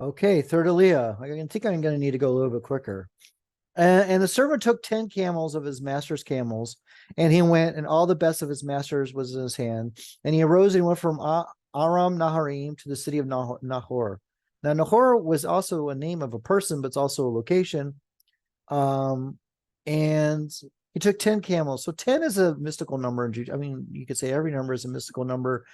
Okay, third Aliyah. I think I'm going to need to go a little bit quicker. And the servant took 10 camels of his master's camels, and he went, and all the best of his master's was in his hand. And he arose and went from Aram Naharim to the city of Nahor. Now, Nahor was also a name of a person, but it's also a location. And he took 10 camels. So 10 is a mystical number in Judaism. I mean, you could say every number is a mystical number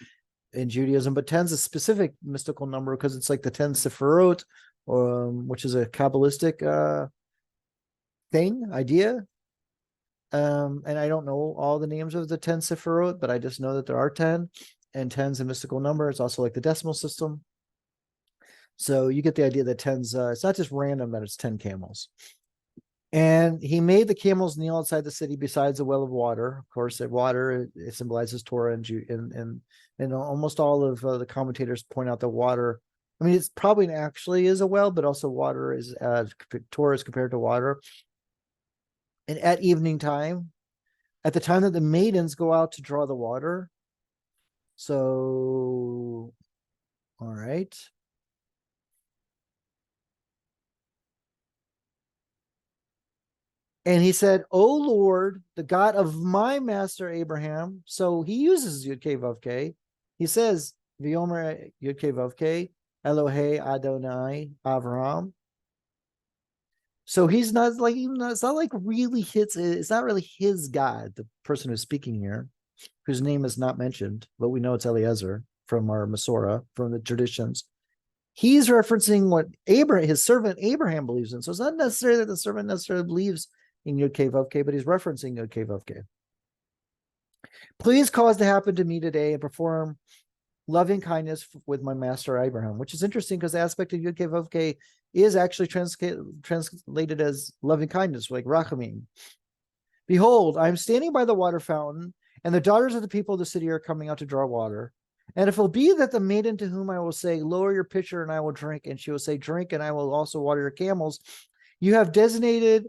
in Judaism, but 10 is a specific mystical number because it's like the 10 Sephirot, which is a Kabbalistic idea. And I don't know all the names of the 10 Sephirot, but I just know that there are 10, and 10 is a mystical number. It's also like the decimal system. So you get the idea that 10's, it's not just random that it's 10 camels. And he made the camels kneel outside the city besides a well of water. Of course, that water, it symbolizes Torah, and almost all of the commentators point out that water, I mean, it's probably actually is a well, but also water is, Torah is compared to water. And at evening time, at the time that the maidens go out to draw the water. So, all right. And he said, "O Lord, the God of my master Abraham." So he uses Yud Kei Vav Kei. He says, "V'yomer Yud Kei Vav Kei, Elohei Adonai Avraham." So he's not like, it's not like really his, it's not really his God, the person who's speaking here, whose name is not mentioned, but we know it's Eliezer from our Masorah, from the traditions. He's referencing what Abraham, his servant Abraham, believes in. So it's not necessarily that the servant necessarily believes in Yud Kei Vav Kei, but he's referencing Yud Kei Vav Kei. Please cause to happen to me today and perform loving kindness with my master Abraham, which is interesting because the aspect of Yud Kei Vav Kei is actually translated as loving kindness, like rachamim. Behold, I am standing by the water fountain, and the daughters of the people of the city are coming out to draw water. And if it will be that the maiden to whom I will say, lower your pitcher and I will drink, and she will say, drink, and I will also water your camels, you have designated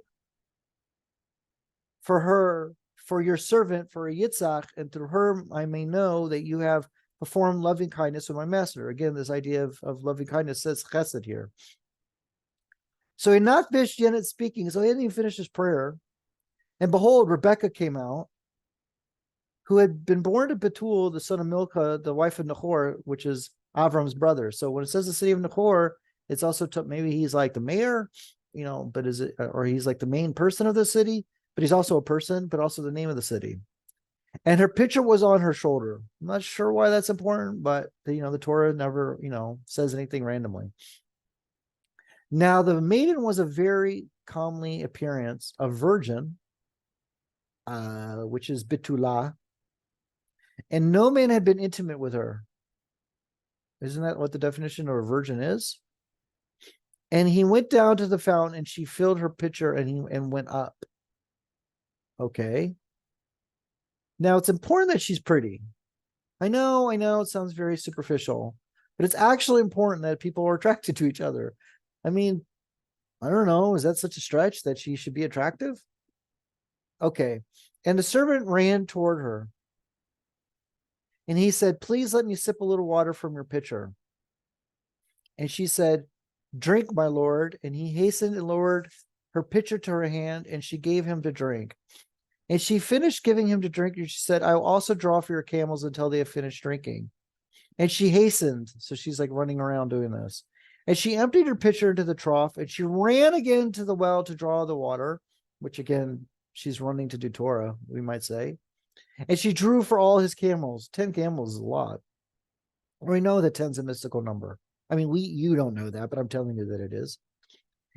for her, for your servant, for a Yitzhak, and through her I may know that you have performed loving kindness with my master. Again, this idea of loving kindness says chesed here. So he had not finished yet speaking, so he hadn't even finished his prayer. And behold, Rebekah came out, who had been born to Betul, the son of Milcah, the wife of Nahor, which is Avram's brother. So when it says the city of Nahor, it's also maybe he's like the mayor, but is it, or he's like the main person of the city, but he's also a person, but also the name of the city. And her pitcher was on her shoulder. I'm not sure why that's important, but the Torah never, says anything randomly. Now the maiden was a very comely appearance, a virgin, which is Bitulah, and no man had been intimate with her. Isn't that what the definition of a virgin is? And he went down to the fountain, and she filled her pitcher, and went up. Okay. Now it's important that she's pretty. I know, it sounds very superficial, but it's actually important that people are attracted to each other. I mean, I don't know, is that such a stretch that she should be attractive? Okay. And the servant ran toward her, and he said, please let me sip a little water from your pitcher. And she said, drink, my lord. And he hastened and lowered her pitcher to her hand, and she gave him to drink. And she finished giving him to drink, and she said, I will also draw for your camels until they have finished drinking. And she hastened. So she's like running around doing this. And she emptied her pitcher into the trough, and she ran again to the well to draw the water, which again, she's running to do Torah, we might say. And she drew for all his camels. 10 camels is a lot. We know that 10's a mystical number. I mean, you don't know that, but I'm telling you that it is.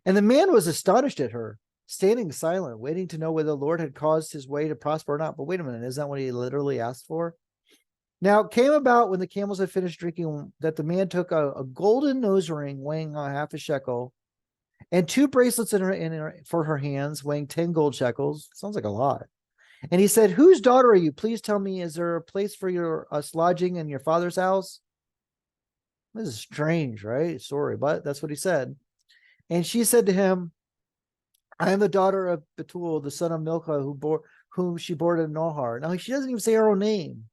And the man was astonished at her, standing silent, waiting to know whether the Lord had caused his way to prosper or not. But wait a minute, isn't that what he literally asked for? Now it came about when the camels had finished drinking that the man took a golden nose ring weighing half a shekel, and 2 bracelets for her hands weighing 10 gold shekels. Sounds like a lot. And he said, whose daughter are you? Please tell me, is there a place for us lodging in your father's house? This is strange, right? Sorry, but that's what he said. And she said to him, I am the daughter of Betul, the son of Milcah, whom she bore to Nahor. Now she doesn't even say her own name.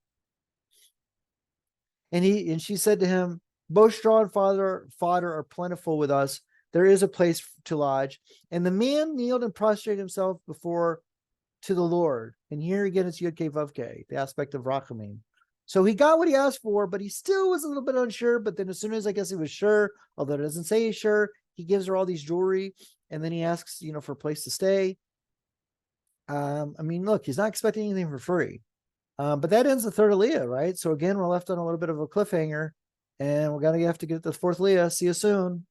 And she said to him, Both straw and fodder are plentiful with us. There is a place to lodge. And the man kneeled and prostrated himself to the Lord. And here again, it's Yud Kei Vav Kei, the aspect of Rachamim. So he got what he asked for, but he still was a little bit unsure. But then as soon as I guess he was sure, although it doesn't say he's sure, he gives her all these jewelry. And then he asks, for a place to stay. Look, he's not expecting anything for free. But that ends the third Aliyah, right? So again, we're left on a little bit of a cliffhanger. And we're going to have to get the fourth Aliyah. See you soon.